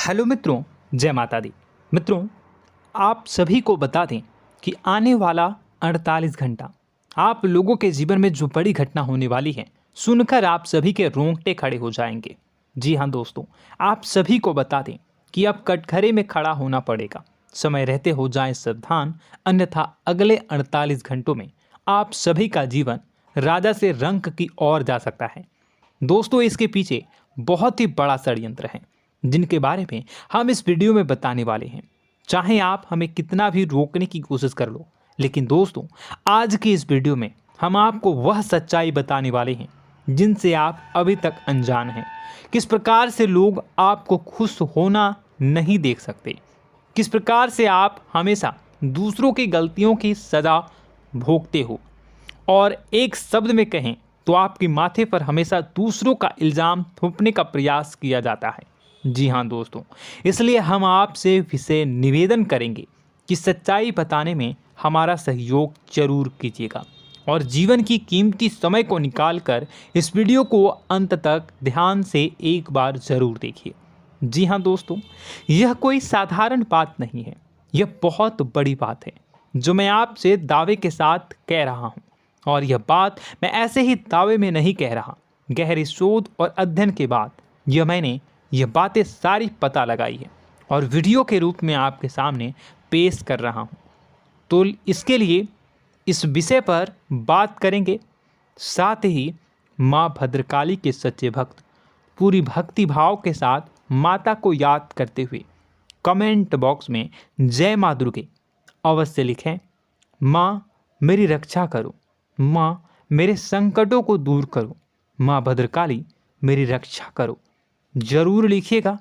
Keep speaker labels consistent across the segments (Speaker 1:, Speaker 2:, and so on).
Speaker 1: Hello मित्रों, जय माता दी। मित्रों, आप सभी को बता दें कि आने वाला 48 घंटा आप लोगों के जीवन में जो बड़ी घटना होने वाली है, सुनकर आप सभी के रोंगटे खड़े हो जाएंगे। जी हाँ दोस्तों, आप सभी को बता दें कि अब कटघरे में खड़ा होना पड़ेगा। समय रहते हो जाएं सावधान, अन्यथा अगले 48 घंटों में आप सभी का जीवन राजा से रंक की ओर जा सकता है। दोस्तों, इसके पीछे बहुत ही बड़ा षड्यंत्र है जिनके बारे में हम इस वीडियो में बताने वाले हैं। चाहे आप हमें कितना भी रोकने की कोशिश कर लो, लेकिन दोस्तों आज की इस वीडियो में हम आपको वह सच्चाई बताने वाले हैं जिनसे आप अभी तक अनजान हैं। किस प्रकार से लोग आपको खुश होना नहीं देख सकते, किस प्रकार से आप हमेशा दूसरों की गलतियों की सज़ा भोगते हो, और एक शब्द में कहें तो आपके माथे पर हमेशा दूसरों का इल्ज़ाम थोपने का प्रयास किया जाता है। जी हाँ दोस्तों, इसलिए हम आपसे विशेष निवेदन करेंगे कि सच्चाई बताने में हमारा सहयोग जरूर कीजिएगा और जीवन की कीमती समय को निकालकर इस वीडियो को अंत तक ध्यान से एक बार ज़रूर देखिए। जी हाँ दोस्तों, यह कोई साधारण बात नहीं है, यह बहुत बड़ी बात है जो मैं आपसे दावे के साथ कह रहा हूँ। और यह बात मैं ऐसे ही दावे में नहीं कह रहा, गहरी शोध और अध्ययन के बाद मैंने यह बातें सारी पता लगाई है और वीडियो के रूप में आपके सामने पेश कर रहा हूँ। तो इसके लिए इस विषय पर बात करेंगे। साथ ही माँ भद्रकाली के सच्चे भक्त पूरी भक्ति भाव के साथ माता को याद करते हुए कमेंट बॉक्स में जय माँ दुर्गे अवश्य लिखें। माँ मेरी रक्षा करो, माँ मेरे संकटों को दूर करो, माँ भद्रकाली मेरी रक्षा करो, ज़रूर लिखिएगा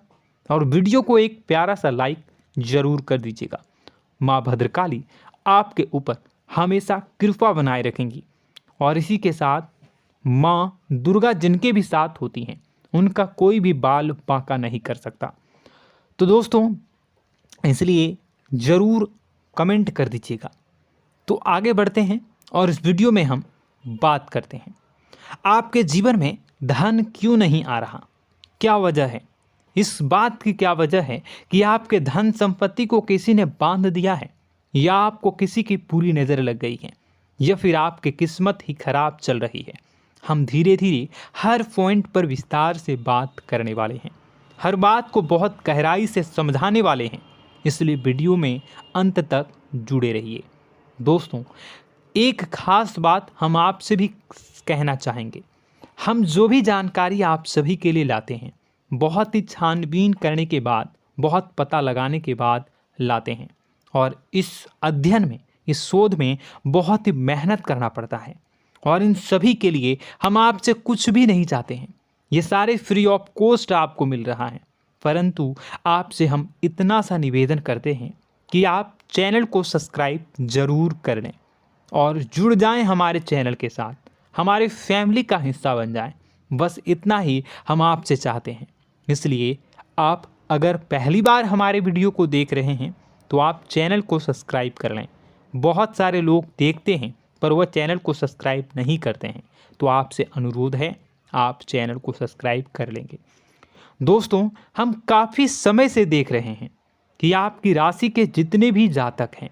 Speaker 1: और वीडियो को एक प्यारा सा लाइक ज़रूर कर दीजिएगा। माँ भद्रकाली आपके ऊपर हमेशा कृपा बनाए रखेंगी और इसी के साथ माँ दुर्गा जिनके भी साथ होती हैं उनका कोई भी बाल बांका नहीं कर सकता। तो दोस्तों, इसलिए ज़रूर कमेंट कर दीजिएगा। तो आगे बढ़ते हैं और इस वीडियो में हम बात करते हैं, आपके जीवन में धन क्यों नहीं आ रहा, क्या वजह है। इस बात की क्या वजह है कि आपके धन संपत्ति को किसी ने बांध दिया है, या आपको किसी की पूरी नज़र लग गई है, या फिर आपकी किस्मत ही खराब चल रही है। हम धीरे धीरे हर पॉइंट पर विस्तार से बात करने वाले हैं, हर बात को बहुत गहराई से समझाने वाले हैं, इसलिए वीडियो में अंत तक जुड़े रहिए। दोस्तों, एक खास बात हम आपसे भी कहना चाहेंगे, हम जो भी जानकारी आप सभी के लिए लाते हैं बहुत ही छानबीन करने के बाद, बहुत पता लगाने के बाद लाते हैं, और इस अध्ययन में, इस शोध में बहुत ही मेहनत करना पड़ता है। और इन सभी के लिए हम आपसे कुछ भी नहीं चाहते हैं, ये सारे फ्री ऑफ कॉस्ट आपको मिल रहा है। परंतु आपसे हम इतना सा निवेदन करते हैं कि आप चैनल को सब्सक्राइब ज़रूर कर लें और जुड़ जाएं हमारे चैनल के साथ, हमारे फैमिली का हिस्सा बन जाएं। बस इतना ही हम आपसे चाहते हैं। इसलिए आप अगर पहली बार हमारे वीडियो को देख रहे हैं तो आप चैनल को सब्सक्राइब कर लें। बहुत सारे लोग देखते हैं पर वह चैनल को सब्सक्राइब नहीं करते हैं, तो आपसे अनुरोध है आप चैनल को सब्सक्राइब कर लेंगे। दोस्तों, हम काफ़ी समय से देख रहे हैं कि आपकी राशि के जितने भी जातक हैं,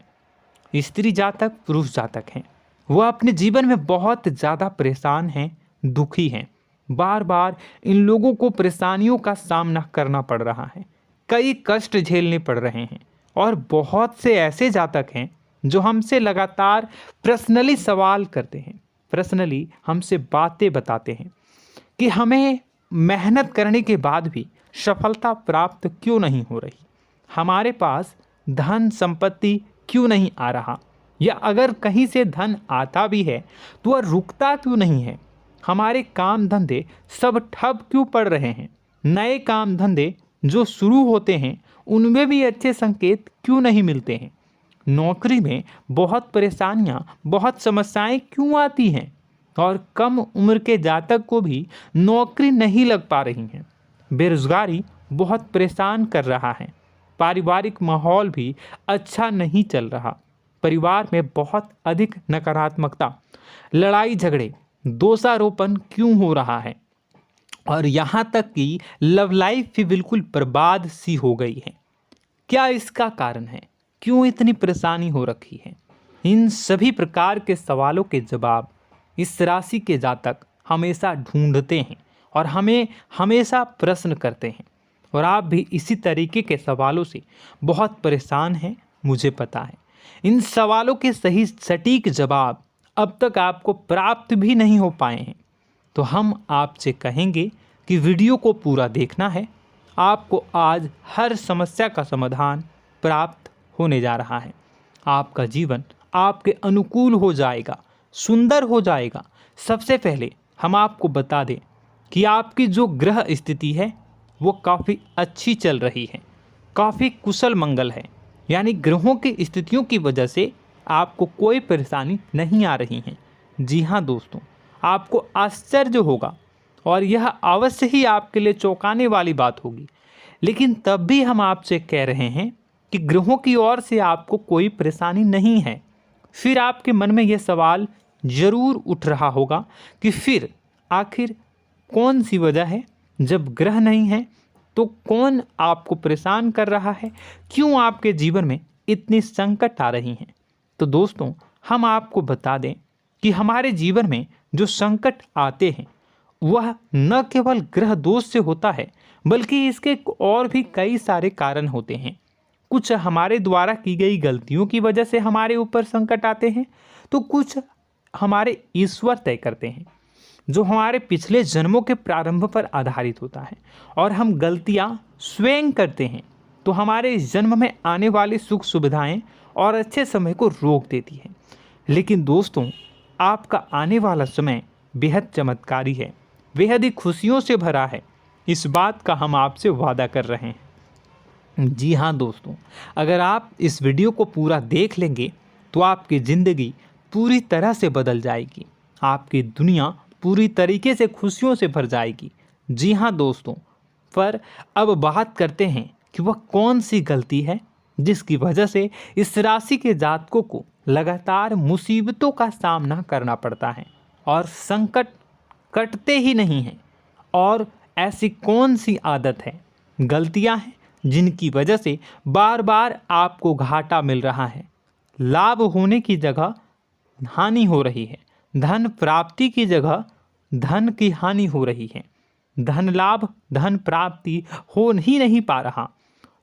Speaker 1: स्त्री जातक, पुरुष जातक हैं, वह अपने जीवन में बहुत ज़्यादा परेशान हैं, दुखी हैं। बार बार इन लोगों को परेशानियों का सामना करना पड़ रहा है, कई कष्ट झेलने पड़ रहे हैं। और बहुत से ऐसे जातक हैं जो हमसे लगातार पर्सनली सवाल करते हैं, पर्सनली हमसे बातें बताते हैं कि हमें मेहनत करने के बाद भी सफलता प्राप्त क्यों नहीं हो रही, हमारे पास धन संपत्ति क्यों नहीं आ रहा, या अगर कहीं से धन आता भी है तो वह रुकता क्यों नहीं है, हमारे काम धंधे सब ठप क्यों पड़ रहे हैं, नए काम धंधे जो शुरू होते हैं उनमें भी अच्छे संकेत क्यों नहीं मिलते हैं, नौकरी में बहुत परेशानियां, बहुत समस्याएं क्यों आती हैं, और कम उम्र के जातक को भी नौकरी नहीं लग पा रही हैं, बेरोजगारी बहुत परेशान कर रहा है, पारिवारिक माहौल भी अच्छा नहीं चल रहा, परिवार में बहुत अधिक नकारात्मकता, लड़ाई झगड़े, दोषारोपण क्यों हो रहा है, और यहाँ तक कि लव लाइफ भी बिल्कुल बर्बाद सी हो गई है। क्या इसका कारण है? क्यों इतनी परेशानी हो रखी है? इन सभी प्रकार के सवालों के जवाब इस राशि के जातक हमेशा ढूंढते हैं और हमें हमेशा प्रश्न करते हैं। और आप भी इसी तरीके के सवालों से बहुत परेशान हैं, मुझे पता है। इन सवालों के सही सटीक जवाब अब तक आपको प्राप्त भी नहीं हो पाए हैं। तो हम आपसे कहेंगे कि वीडियो को पूरा देखना है। आपको आज हर समस्या का समाधान प्राप्त होने जा रहा है। आपका जीवन आपके अनुकूल हो जाएगा, सुंदर हो जाएगा। सबसे पहले हम आपको बता दें कि आपकी जो ग्रह स्थिति है वो काफ़ी अच्छी चल रही है, काफ़ी कुशल मंगल है। यानी ग्रहों की स्थितियों की वजह से आपको कोई परेशानी नहीं आ रही है। जी हाँ दोस्तों, आपको आश्चर्य होगा और यह अवश्य ही आपके लिए चौंकाने वाली बात होगी। लेकिन तब भी हम आपसे कह रहे हैं कि ग्रहों की ओर से आपको कोई परेशानी नहीं है। फिर आपके मन में यह सवाल जरूर उठ रहा होगा कि फिर आखिर कौन सी वजह है? जब ग्रह नहीं है तो कौन आपको परेशान कर रहा है? क्यों आपके जीवन में इतनी संकट आ रही हैं? तो दोस्तों, हम आपको बता दें कि हमारे जीवन में जो संकट आते हैं वह न केवल ग्रह दोष से होता है, बल्कि इसके और भी कई सारे कारण होते हैं। कुछ हमारे द्वारा की गई गलतियों की वजह से हमारे ऊपर संकट आते हैं, तो कुछ हमारे ईश्वर तय करते हैं, जो हमारे पिछले जन्मों के प्रारंभ पर आधारित होता है। और हम गलतियां स्वयं करते हैं तो हमारे इस जन्म में आने वाली सुख सुविधाएं और अच्छे समय को रोक देती है। लेकिन दोस्तों, आपका आने वाला समय बेहद चमत्कारी है, बेहद ही खुशियों से भरा है। इस बात का हम आपसे वादा कर रहे हैं। जी हाँ दोस्तों, अगर आप इस वीडियो को पूरा देख लेंगे तो आपकी ज़िंदगी पूरी तरह से बदल जाएगी, आपकी दुनिया पूरी तरीके से खुशियों से भर जाएगी। जी हाँ दोस्तों, पर अब बात करते हैं कि वह कौन सी गलती है जिसकी वजह से इस राशि के जातकों को लगातार मुसीबतों का सामना करना पड़ता है और संकट कटते ही नहीं हैं। और ऐसी कौन सी आदत है, गलतियां हैं जिनकी वजह से बार बार आपको घाटा मिल रहा है, लाभ होने की जगह हानि हो रही है, धन प्राप्ति की जगह धन की हानि हो रही है, धन लाभ धन प्राप्ति हो ही नहीं पा रहा,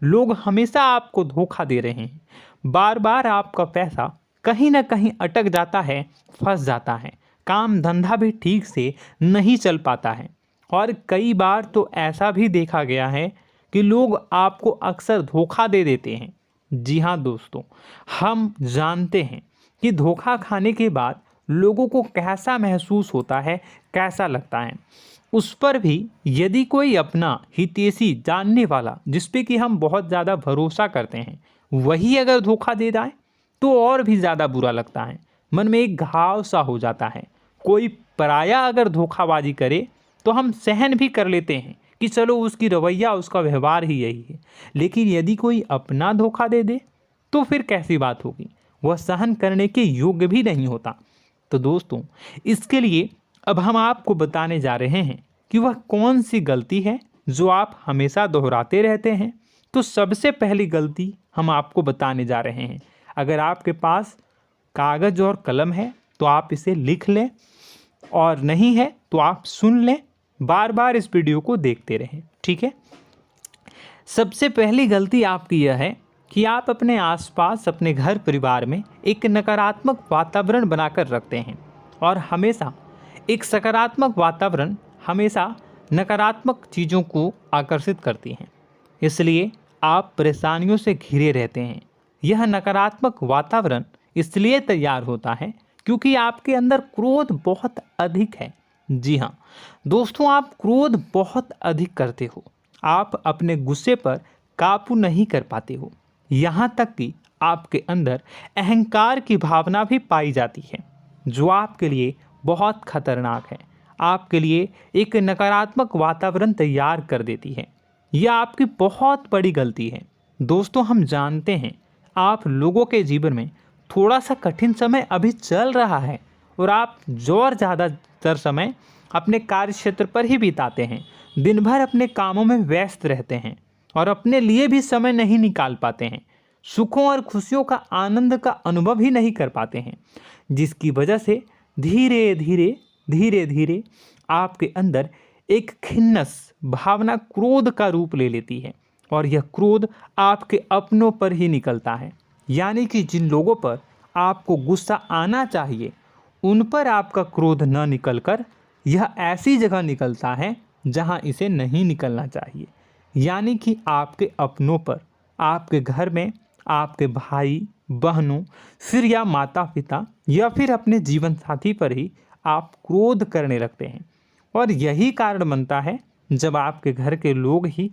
Speaker 1: लोग हमेशा आपको धोखा दे रहे हैं, बार बार आपका पैसा कहीं ना कहीं अटक जाता है, फंस जाता है, काम धंधा भी ठीक से नहीं चल पाता है। और कई बार तो ऐसा भी देखा गया है कि लोग आपको अक्सर धोखा दे देते हैं। जी हाँ दोस्तों, हम जानते हैं कि धोखा खाने के बाद लोगों को कैसा महसूस होता है, कैसा लगता है। उस पर भी यदि कोई अपना हितैषी जानने वाला, जिस पे कि हम बहुत ज़्यादा भरोसा करते हैं, वही अगर धोखा दे जाए तो और भी ज़्यादा बुरा लगता है, मन में एक घाव सा हो जाता है। कोई पराया अगर धोखाबाजी करे तो हम सहन भी कर लेते हैं कि चलो उसकी रवैया, उसका व्यवहार ही यही है। लेकिन यदि कोई अपना धोखा दे दे तो फिर कैसी बात होगी, वह सहन करने के योग्य भी नहीं होता। तो दोस्तों, इसके लिए अब हम आपको बताने जा रहे हैं कि वह कौन सी गलती है जो आप हमेशा दोहराते रहते हैं। तो सबसे पहली गलती हम आपको बताने जा रहे हैं। अगर आपके पास कागज़ और कलम है तो आप इसे लिख लें, और नहीं है तो आप सुन लें, बार बार इस वीडियो को देखते रहें, ठीक है। सबसे पहली गलती आपकी यह है कि आप अपने आसपास, अपने घर परिवार में एक नकारात्मक वातावरण बनाकर रखते हैं। और हमेशा एक सकारात्मक वातावरण हमेशा नकारात्मक चीज़ों को आकर्षित करती हैं, इसलिए आप परेशानियों से घिरे रहते हैं। यह नकारात्मक वातावरण इसलिए तैयार होता है क्योंकि आपके अंदर क्रोध बहुत अधिक है। जी हाँ दोस्तों, आप क्रोध बहुत अधिक करते हो, आप अपने गुस्से पर काबू नहीं कर पाते हो, यहाँ तक कि आपके अंदर अहंकार की भावना भी पाई जाती है, जो आपके लिए बहुत खतरनाक है, आपके लिए एक नकारात्मक वातावरण तैयार कर देती है। यह आपकी बहुत बड़ी गलती है। दोस्तों, हम जानते हैं आप लोगों के जीवन में थोड़ा सा कठिन समय अभी चल रहा है और आप और ज़्यादातर समय अपने कार्य क्षेत्र पर ही बिताते हैं, दिन भर अपने कामों में व्यस्त रहते हैं और अपने लिए भी समय नहीं निकाल पाते हैं, सुखों और खुशियों का आनंद का अनुभव ही नहीं कर पाते हैं, जिसकी वजह से धीरे धीरे आपके अंदर एक खिन्नस भावना क्रोध का रूप ले लेती है और यह क्रोध आपके अपनों पर ही निकलता है। यानी कि जिन लोगों पर आपको गुस्सा आना चाहिए उन पर आपका क्रोध न निकलकर यह ऐसी जगह निकलता है जहां इसे नहीं निकलना चाहिए। यानी कि आपके अपनों पर, आपके घर में, आपके भाई बहनों, फिर या माता पिता या फिर अपने जीवन साथी पर ही आप क्रोध करने लगते हैं। और यही कारण बनता है जब आपके घर के लोग ही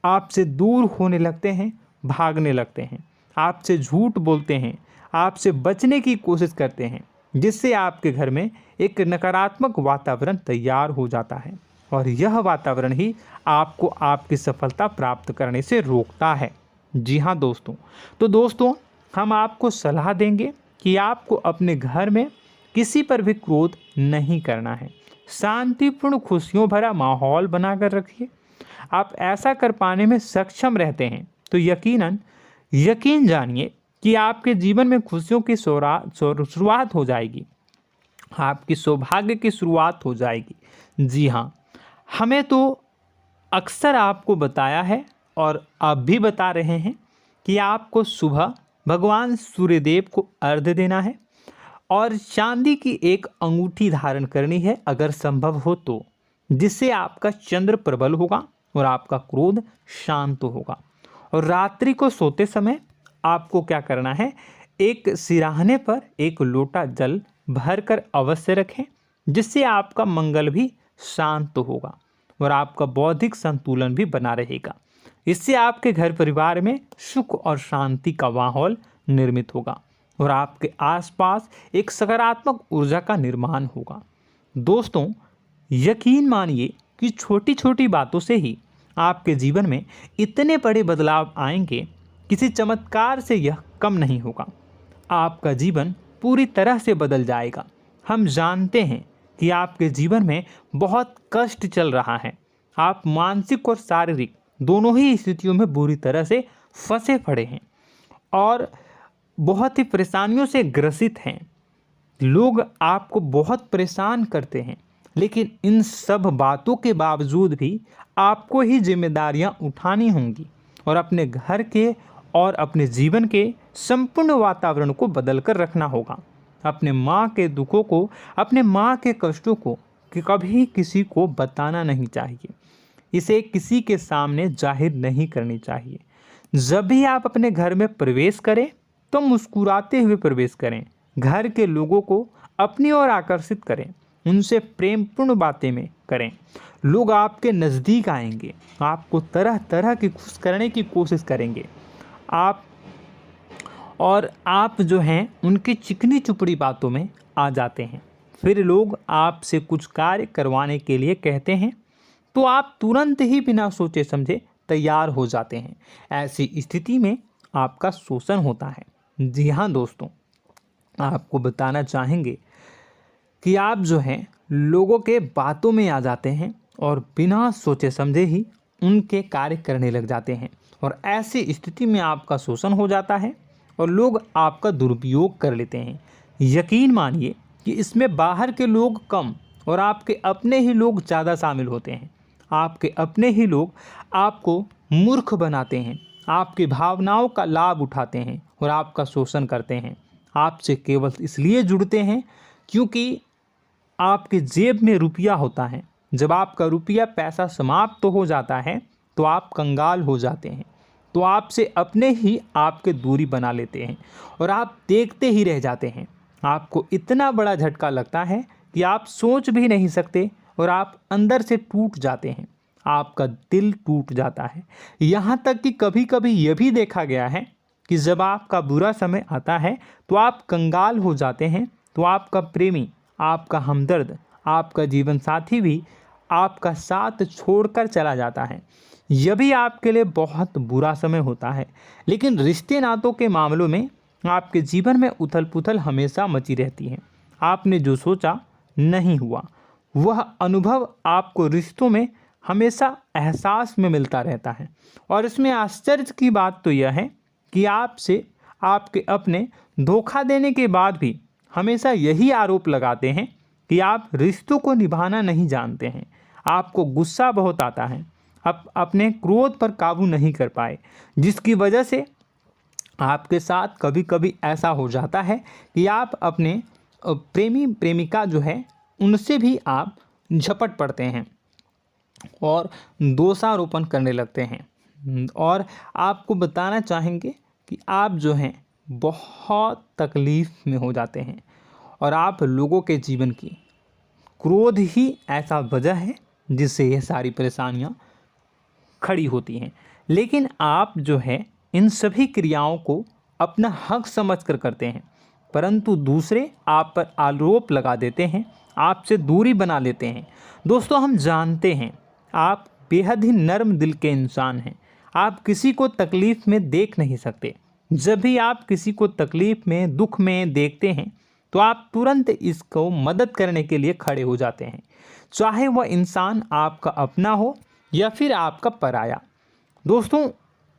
Speaker 1: आपसे दूर होने लगते हैं, भागने लगते हैं, आपसे झूठ बोलते हैं, आपसे बचने की कोशिश करते हैं, जिससे आपके घर में एक नकारात्मक वातावरण तैयार हो जाता है और यह वातावरण ही आपको आपकी सफलता प्राप्त करने से रोकता है। जी हाँ दोस्तों, तो दोस्तों हम आपको सलाह देंगे कि आपको अपने घर में किसी पर भी क्रोध नहीं करना है। शांतिपूर्ण खुशियों भरा माहौल बनाकर रखिए। आप ऐसा कर पाने में सक्षम रहते हैं तो यकीन जानिए कि आपके जीवन में खुशियों की शुरुआत हो जाएगी, आपकी सौभाग्य की शुरुआत हो जाएगी। जी हाँ, हमें तो अक्सर आपको बताया है और अब भी बता रहे हैं कि आपको सुबह भगवान सूर्यदेव को अर्घ्य देना है और चांदी की एक अंगूठी धारण करनी है अगर संभव हो तो, जिससे आपका चंद्र प्रबल होगा और आपका क्रोध शांत होगा। और रात्रि को सोते समय आपको क्या करना है, एक सिराहने पर एक लोटा जल भरकर अवश्य रखें, जिससे आपका मंगल भी शांत होगा और आपका बौद्धिक संतुलन भी बना रहेगा। इससे आपके घर परिवार में सुख और शांति का माहौल निर्मित होगा और आपके आसपास एक सकारात्मक ऊर्जा का निर्माण होगा। दोस्तों यकीन मानिए कि छोटी छोटी बातों से ही आपके जीवन में इतने बड़े बदलाव आएंगे, किसी चमत्कार से यह कम नहीं होगा। आपका जीवन पूरी तरह से बदल जाएगा। हम जानते हैं कि आपके जीवन में बहुत कष्ट चल रहा है, आप मानसिक और शारीरिक दोनों ही स्थितियों में बुरी तरह से फंसे पड़े हैं और बहुत ही परेशानियों से ग्रसित हैं। लोग आपको बहुत परेशान करते हैं, लेकिन इन सब बातों के बावजूद भी आपको ही जिम्मेदारियां उठानी होंगी और अपने घर के और अपने जीवन के संपूर्ण वातावरण को बदल कर रखना होगा। अपने माँ के दुखों को, अपने माँ के कष्टों को कभी किसी को बताना नहीं चाहिए, इसे किसी के सामने जाहिर नहीं करनी चाहिए। जब भी आप अपने घर में प्रवेश करें तो मुस्कुराते हुए प्रवेश करें, घर के लोगों को अपनी ओर आकर्षित करें, उनसे प्रेमपूर्ण बातें में करें। लोग आपके नज़दीक आएंगे, आपको तरह तरह की खुश करने की कोशिश करेंगे। आप जो हैं उनकी चिकनी चुपड़ी बातों में आ जाते हैं। फिर लोग आपसे कुछ कार्य करवाने के लिए कहते हैं तो आप तुरंत ही बिना सोचे समझे तैयार हो जाते हैं। ऐसी स्थिति में आपका शोषण होता है। जी हाँ दोस्तों, आपको बताना चाहेंगे कि आप जो हैं लोगों के बातों में आ जाते हैं और बिना सोचे समझे ही उनके कार्य करने लग जाते हैं और ऐसी स्थिति में आपका शोषण हो जाता है और लोग आपका दुरुपयोग कर लेते हैं। यकीन मानिए कि इसमें बाहर के लोग कम और आपके अपने ही लोग ज़्यादा शामिल होते हैं। आपके अपने ही लोग आपको मूर्ख बनाते हैं, आपकी भावनाओं का लाभ उठाते हैं और आपका शोषण करते हैं। आपसे केवल इसलिए जुड़ते हैं क्योंकि आपके जेब में रुपया होता है। जब आपका रुपया पैसा समाप्त हो जाता है तो आप कंगाल हो जाते हैं, तो आपसे अपने ही आपके दूरी बना लेते हैं और आप देखते ही रह जाते हैं। आपको इतना बड़ा झटका लगता है कि आप सोच भी नहीं सकते और आप अंदर से टूट जाते हैं, आपका दिल टूट जाता है। यहाँ तक कि कभी कभी यह भी देखा गया है कि जब आपका बुरा समय आता है तो आप कंगाल हो जाते हैं, तो आपका प्रेमी, आपका हमदर्द, आपका जीवन साथी भी आपका साथ छोड़कर चला जाता है। यह भी आपके लिए बहुत बुरा समय होता है। लेकिन रिश्ते नातों के मामलों में आपके जीवन में उथल पुथल हमेशा मची रहती है। आपने जो सोचा नहीं हुआ। वह अनुभव आपको रिश्तों में हमेशा एहसास में मिलता रहता है। और इसमें आश्चर्य की बात तो यह है कि आपसे आपके अपने धोखा देने के बाद भी हमेशा यही आरोप लगाते हैं कि आप रिश्तों को निभाना नहीं जानते हैं। आपको गुस्सा बहुत आता है, आप अपने क्रोध पर काबू नहीं कर पाए, जिसकी वजह से आपके साथ कभी कभी ऐसा हो जाता है कि आप अपने प्रेमी प्रेमिका जो है उनसे भी आप झपट पड़ते हैं और दोषारोपण करने लगते हैं। और आपको बताना चाहेंगे कि आप जो हैं बहुत तकलीफ़ में हो जाते हैं और आप लोगों के जीवन की क्रोध ही ऐसा वजह है जिससे ये सारी परेशानियां खड़ी होती हैं। लेकिन आप जो है इन सभी क्रियाओं को अपना हक समझकर करते हैं, परंतु दूसरे आप पर आरोप लगा देते हैं, आपसे दूरी बना लेते हैं। दोस्तों, हम जानते हैं आप बेहद ही नर्म दिल के इंसान हैं। आप किसी को तकलीफ़ में देख नहीं सकते। जब भी आप किसी को तकलीफ़ में, दुख में देखते हैं तो आप तुरंत इसको मदद करने के लिए खड़े हो जाते हैं, चाहे वह इंसान आपका अपना हो या फिर आपका पराया। दोस्तों,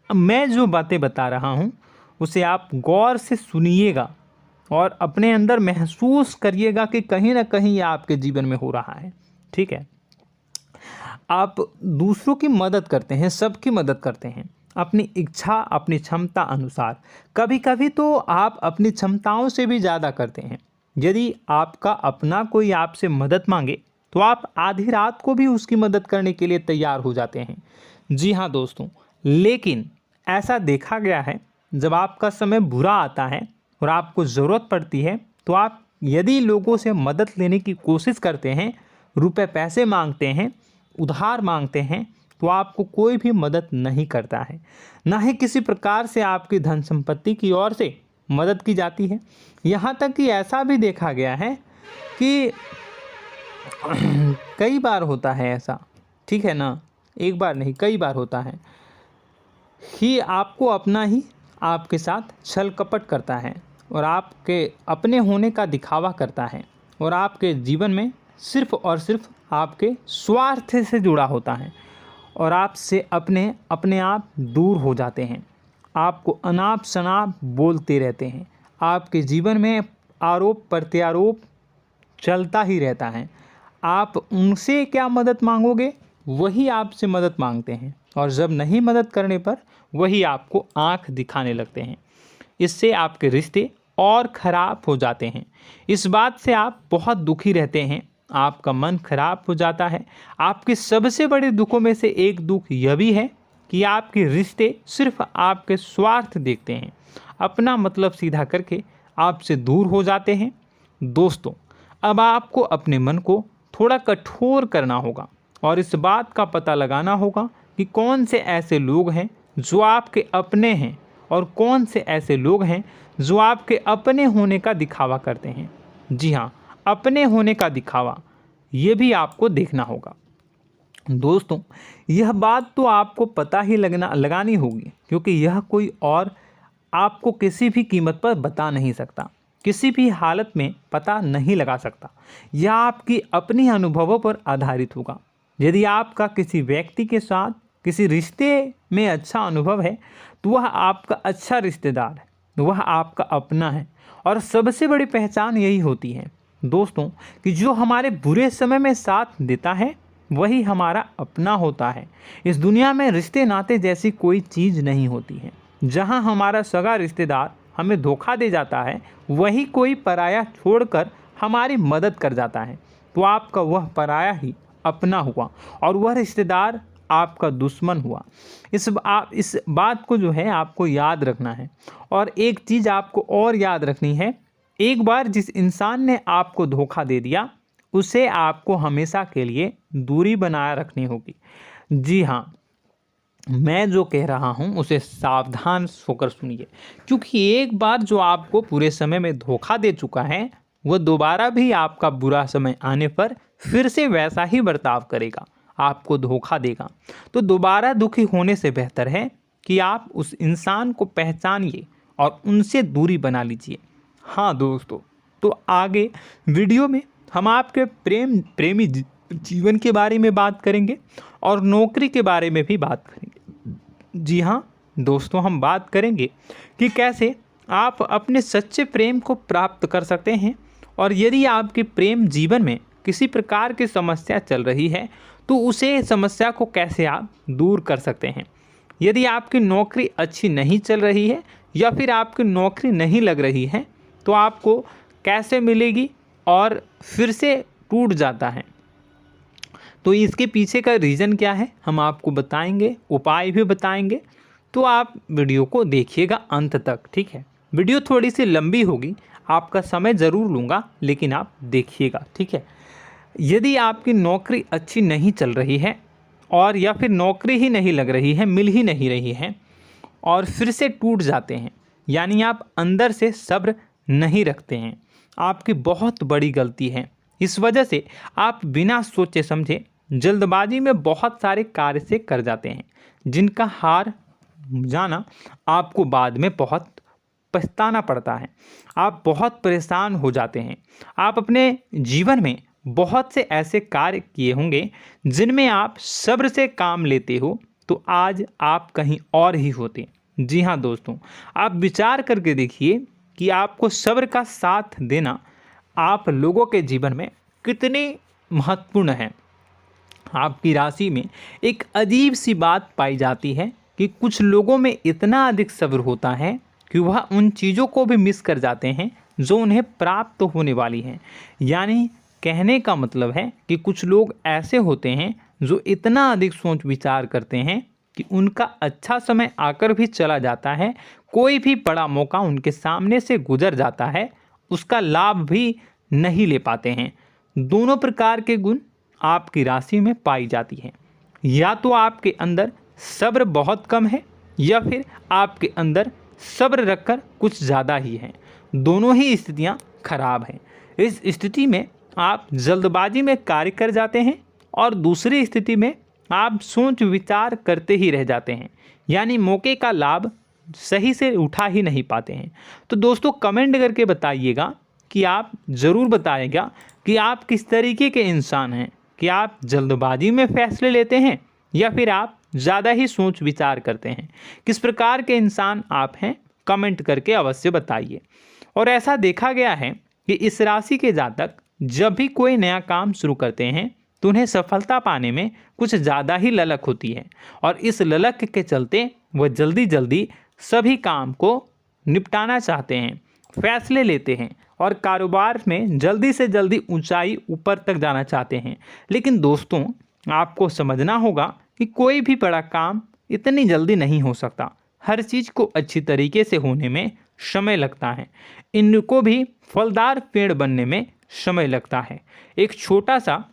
Speaker 1: मैं जो बातें बता रहा हूँ उसे आप गौर से सुनिएगा और अपने अंदर महसूस करिएगा कि कहीं ना कहीं ये आपके जीवन में हो रहा है। ठीक है, आप दूसरों की मदद करते हैं, सबकी मदद करते हैं अपनी इच्छा, अपनी क्षमता अनुसार। कभी कभी तो आप अपनी क्षमताओं से भी ज़्यादा करते हैं। यदि आपका अपना कोई आपसे मदद मांगे तो आप आधी रात को भी उसकी मदद करने के लिए तैयार हो जाते हैं। जी हाँ दोस्तों, लेकिन ऐसा देखा गया है जब आपका समय बुरा आता है और आपको ज़रूरत पड़ती है तो आप यदि लोगों से मदद लेने की कोशिश करते हैं, रुपए पैसे मांगते हैं, उधार मांगते हैं, तो आपको कोई भी मदद नहीं करता है। ना ही किसी प्रकार से आपकी धन संपत्ति की ओर से मदद की जाती है। यहाँ तक कि ऐसा भी देखा गया है कि कई बार होता है ऐसा, ठीक है ना, एक बार नहीं कई बार होता है कि आपको अपना ही आपके साथ छल कपट करता है और आपके अपने होने का दिखावा करता है और आपके जीवन में सिर्फ और सिर्फ आपके स्वार्थ से जुड़ा होता है और आपसे अपने आप दूर हो जाते हैं। आपको अनाप शनाप बोलते रहते हैं। आपके जीवन में आरोप प्रत्यारोप चलता ही रहता है। आप उनसे क्या मदद मांगोगे, वही आपसे मदद मांगते हैं और जब नहीं मदद करने पर वही आपको आंख दिखाने लगते हैं। इससे आपके रिश्ते और ख़राब हो जाते हैं। इस बात से आप बहुत दुखी रहते हैं, आपका मन खराब हो जाता है। आपके सबसे बड़े दुखों में से एक दुख यह भी है कि आपके रिश्ते सिर्फ आपके स्वार्थ देखते हैं, अपना मतलब सीधा करके आपसे दूर हो जाते हैं। दोस्तों, अब आपको अपने मन को थोड़ा कठोर करना होगा और इस बात का पता लगाना होगा कि कौन से ऐसे लोग हैं जो आपके अपने हैं और कौन से ऐसे लोग हैं जो आपके अपने होने का दिखावा करते हैं। जी हाँ, अपने होने का दिखावा, ये भी आपको देखना होगा। दोस्तों, यह बात तो आपको पता ही लगानी होगी, क्योंकि यह कोई और आपको किसी भी कीमत पर बता नहीं सकता, किसी भी हालत में पता नहीं लगा सकता। यह आपकी अपनी अनुभवों पर आधारित होगा। यदि आपका किसी व्यक्ति के साथ किसी रिश्ते में अच्छा अनुभव है तो वह आपका अच्छा रिश्तेदार है, वह आपका अपना है। और सबसे बड़ी पहचान यही होती है दोस्तों कि जो हमारे बुरे समय में साथ देता है वही हमारा अपना होता है। इस दुनिया में रिश्ते नाते जैसी कोई चीज़ नहीं होती है। जहां हमारा सगा रिश्तेदार हमें धोखा दे जाता है, वही कोई पराया छोड़कर हमारी मदद कर जाता है, तो आपका वह पराया ही अपना हुआ और वह रिश्तेदार आपका दुश्मन हुआ। इस बात को जो है आपको याद रखना है। और एक चीज़ आपको और याद रखनी है, एक बार जिस इंसान ने आपको धोखा दे दिया उसे आपको हमेशा के लिए दूरी बनाए रखनी होगी। जी हाँ, मैं जो कह रहा हूँ उसे सावधान होकर सुनिए, क्योंकि एक बार जो आपको पूरे समय में धोखा दे चुका है वह दोबारा भी आपका बुरा समय आने पर फिर से वैसा ही बर्ताव करेगा, आपको धोखा देगा। तो दोबारा दुखी होने से बेहतर है कि आप उस इंसान को पहचानिए और उनसे दूरी बना लीजिए। हाँ दोस्तों, तो आगे वीडियो में हम आपके प्रेमी जीवन के बारे में बात करेंगे और नौकरी के बारे में भी बात करेंगे। जी हाँ दोस्तों, हम बात करेंगे कि कैसे आप अपने सच्चे प्रेम को प्राप्त कर सकते हैं, और यदि आपके प्रेम जीवन में किसी प्रकार की समस्या चल रही है तो उसे समस्या को कैसे आप दूर कर सकते हैं। यदि आपकी नौकरी अच्छी नहीं चल रही है या फिर आपकी नौकरी नहीं लग रही है तो आपको कैसे मिलेगी और फिर से टूट जाता है, तो इसके पीछे का रीज़न क्या है हम आपको बताएंगे, उपाय भी बताएंगे। तो आप वीडियो को देखिएगा अंत तक, ठीक है। वीडियो थोड़ी सी लंबी होगी, आपका समय ज़रूर लूँगा, लेकिन आप देखिएगा, ठीक है। यदि आपकी नौकरी अच्छी नहीं चल रही है और या फिर नौकरी ही नहीं लग रही है, मिल ही नहीं रही है और फिर से टूट जाते हैं, यानी आप अंदर से सब्र नहीं रखते हैं, आपकी बहुत बड़ी गलती है। इस वजह से आप बिना सोचे समझे जल्दबाजी में बहुत सारे कार्य से कर जाते हैं, जिनका हार जाना आपको बाद में बहुत पछताना पड़ता है। आप बहुत परेशान हो जाते हैं। आप अपने जीवन में बहुत से ऐसे कार्य किए होंगे जिनमें आप सब्र से काम लेते हो, तो आज आप कहीं और ही होते। जी हाँ दोस्तों, आप विचार करके देखिए कि आपको सब्र का साथ देना आप लोगों के जीवन में कितने महत्वपूर्ण है। आपकी राशि में एक अजीब सी बात पाई जाती है कि कुछ लोगों में इतना अधिक सब्र होता है कि वह उन चीज़ों को भी मिस कर जाते हैं जो उन्हें प्राप्त होने वाली हैं। यानी कहने का मतलब है कि कुछ लोग ऐसे होते हैं जो इतना अधिक सोच विचार करते हैं कि उनका अच्छा समय आकर भी चला जाता है, कोई भी बड़ा मौका उनके सामने से गुजर जाता है, उसका लाभ भी नहीं ले पाते हैं। दोनों प्रकार के गुण आपकी राशि में पाई जाती हैं। या तो आपके अंदर सब्र बहुत कम है या फिर आपके अंदर सब्र रखकर कुछ ज़्यादा ही है। दोनों ही स्थितियाँ खराब हैं। इस स्थिति में आप जल्दबाजी में कार्य कर जाते हैं और दूसरी स्थिति में आप सोच विचार करते ही रह जाते हैं, यानी मौके का लाभ सही से उठा ही नहीं पाते हैं। तो दोस्तों कमेंट करके बताइएगा कि आप ज़रूर बताइएगा कि आप किस तरीके के इंसान हैं, कि आप जल्दबाजी में फैसले लेते हैं या फिर आप ज़्यादा ही सोच विचार करते हैं। किस प्रकार के इंसान आप हैं, कमेंट करके अवश्य बताइए। और ऐसा देखा गया है कि इस राशि के जातक जब भी कोई नया काम शुरू करते हैं तो उन्हें सफलता पाने में कुछ ज़्यादा ही ललक होती है, और इस ललक के चलते वह जल्दी जल्दी सभी काम को निपटाना चाहते हैं, फैसले लेते हैं और कारोबार में जल्दी से जल्दी ऊंचाई ऊपर तक जाना चाहते हैं। लेकिन दोस्तों आपको समझना होगा कि कोई भी बड़ा काम इतनी जल्दी नहीं हो सकता। हर चीज़ को अच्छी तरीके से होने में समय लगता है। इनको भी फलदार पेड़ बनने में समय लगता है। एक छोटा सा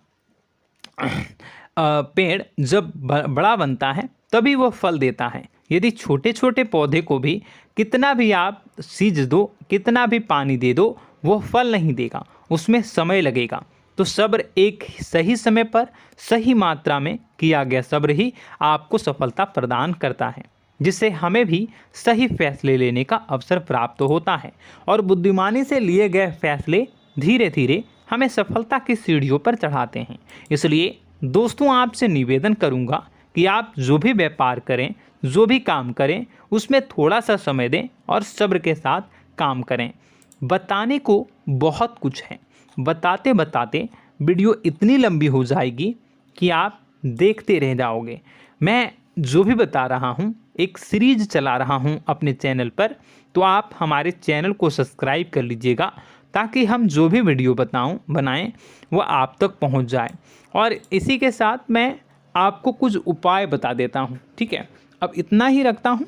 Speaker 1: पेड़ जब बड़ा बनता है तभी वो फल देता है। यदि छोटे छोटे पौधे को भी कितना भी आप सींच दो, कितना भी पानी दे दो, वो फल नहीं देगा, उसमें समय लगेगा। तो सब्र एक सही समय पर सही मात्रा में किया गया सब्र ही आपको सफलता प्रदान करता है, जिससे हमें भी सही फैसले लेने का अवसर प्राप्त होता है और बुद्धिमानी से लिए गए फैसले धीरे धीरे हमें सफलता की सीढ़ियों पर चढ़ाते हैं। इसलिए दोस्तों आपसे निवेदन करूंगा कि आप जो भी व्यापार करें, जो भी काम करें, उसमें थोड़ा सा समय दें और सब्र के साथ काम करें। बताने को बहुत कुछ है, बताते बताते वीडियो इतनी लंबी हो जाएगी कि आप देखते रह जाओगे। मैं जो भी बता रहा हूँ एक सीरीज चला रहा हूँ अपने चैनल पर, तो आप हमारे चैनल को सब्सक्राइब कर लीजिएगा ताकि हम जो भी वीडियो बनाएं वह आप तक पहुँच जाए। और इसी के साथ मैं आपको कुछ उपाय बता देता हूँ, ठीक है। अब इतना ही रखता हूँ।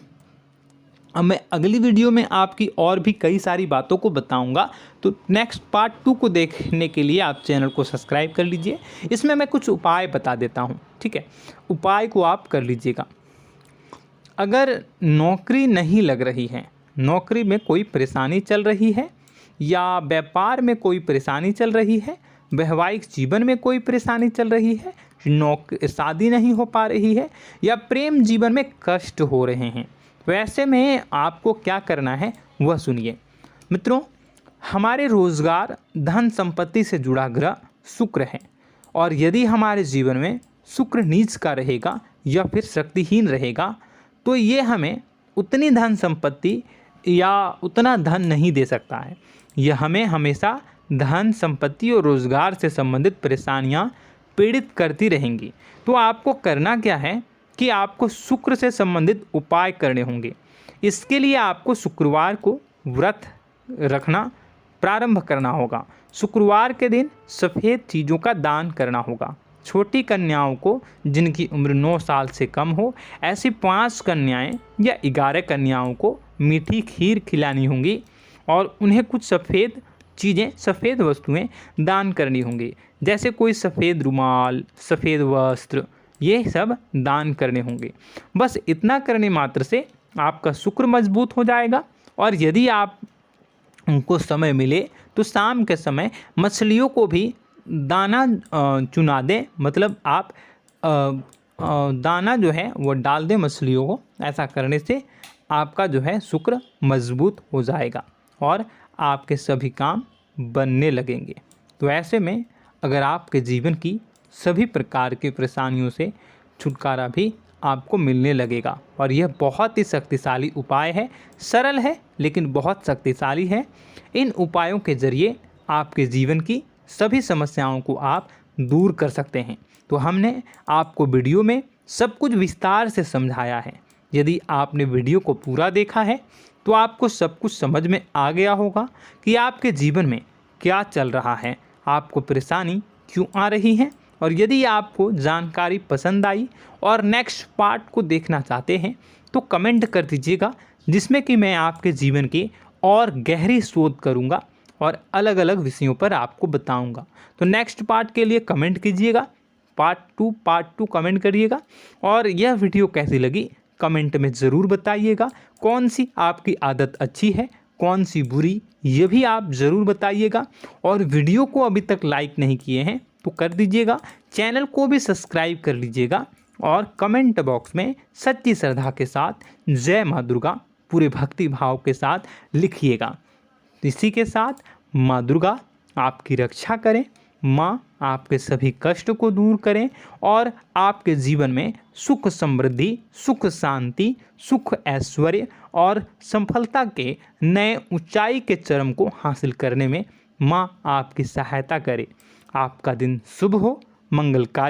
Speaker 1: अब मैं अगली वीडियो में आपकी और भी कई सारी बातों को बताऊंगा, तो नेक्स्ट पार्ट 2 को देखने के लिए आप चैनल को सब्सक्राइब कर लीजिए। इसमें मैं कुछ उपाय बता देता हूं, ठीक है। उपाय को आप कर लीजिएगा। अगर नौकरी नहीं लग रही है, नौकरी में कोई परेशानी चल रही है, या व्यापार में कोई परेशानी चल रही है, वैवाहिक जीवन में कोई परेशानी चल रही है, शादी नहीं हो पा रही है, या प्रेम जीवन में कष्ट हो रहे हैं, वैसे में आपको क्या करना है वह सुनिए। मित्रों, हमारे रोजगार धन संपत्ति से जुड़ा ग्रह शुक्र है, और यदि हमारे जीवन में शुक्र नीच का रहेगा या फिर शक्तिहीन रहेगा तो ये हमें उतनी धन संपत्ति या उतना धन नहीं दे सकता है। यह हमें हमेशा धन संपत्ति और रोजगार से संबंधित परेशानियां पीड़ित करती रहेंगी। तो आपको करना क्या है कि आपको शुक्र से संबंधित उपाय करने होंगे। इसके लिए आपको शुक्रवार को व्रत रखना प्रारंभ करना होगा। शुक्रवार के दिन सफ़ेद चीज़ों का दान करना होगा। छोटी कन्याओं को जिनकी उम्र 9 साल से कम हो, ऐसी 5 कन्याएं या 11 कन्याओं को मीठी खीर खिलानी होंगी और उन्हें कुछ सफ़ेद चीज़ें, सफ़ेद वस्तुएं दान करनी होंगी, जैसे कोई सफ़ेद रुमाल, सफ़ेद वस्त्र, ये सब दान करने होंगे। बस इतना करने मात्र से आपका शुक्र मजबूत हो जाएगा। और यदि आप उनको समय मिले तो शाम के समय मछलियों को भी दाना चुना दें, मतलब आप दाना जो है वो डाल दें मछलियों को। ऐसा करने से आपका जो है शुक्र मजबूत हो जाएगा और आपके सभी काम बनने लगेंगे। तो ऐसे में अगर आपके जीवन की सभी प्रकार की परेशानियों से छुटकारा भी आपको मिलने लगेगा। और यह बहुत ही शक्तिशाली उपाय है, सरल है लेकिन बहुत शक्तिशाली है। इन उपायों के ज़रिए आपके जीवन की सभी समस्याओं को आप दूर कर सकते हैं। तो हमने आपको वीडियो में सब कुछ विस्तार से समझाया है। यदि आपने वीडियो को पूरा देखा है तो आपको सब कुछ समझ में आ गया होगा कि आपके जीवन में क्या चल रहा है, आपको परेशानी क्यों आ रही है। और यदि आपको जानकारी पसंद आई और नेक्स्ट पार्ट को देखना चाहते हैं तो कमेंट कर दीजिएगा, जिसमें कि मैं आपके जीवन की और गहरी शोध करूंगा और अलग अलग विषयों पर आपको बताऊंगा। तो नेक्स्ट पार्ट के लिए कमेंट कीजिएगा, पार्ट टू कमेंट करिएगा। और यह वीडियो कैसी लगी कमेंट में ज़रूर बताइएगा। कौन सी आपकी आदत अच्छी है, कौन सी बुरी, ये भी आप ज़रूर बताइएगा। और वीडियो को अभी तक लाइक नहीं किए हैं तो कर दीजिएगा, चैनल को भी सब्सक्राइब कर लीजिएगा और कमेंट बॉक्स में सच्ची श्रद्धा के साथ जय माँ दुर्गा पूरे भक्ति भाव के साथ लिखिएगा। इसी के साथ माँ दुर्गा आपकी रक्षा करें, माँ आपके सभी कष्ट को दूर करें और आपके जीवन में सुख समृद्धि, सुख शांति, सुख ऐश्वर्य और सफलता के नए ऊंचाई के चरम को हासिल करने में माँ आपकी सहायता करे। आपका दिन शुभ हो, मंगलकारी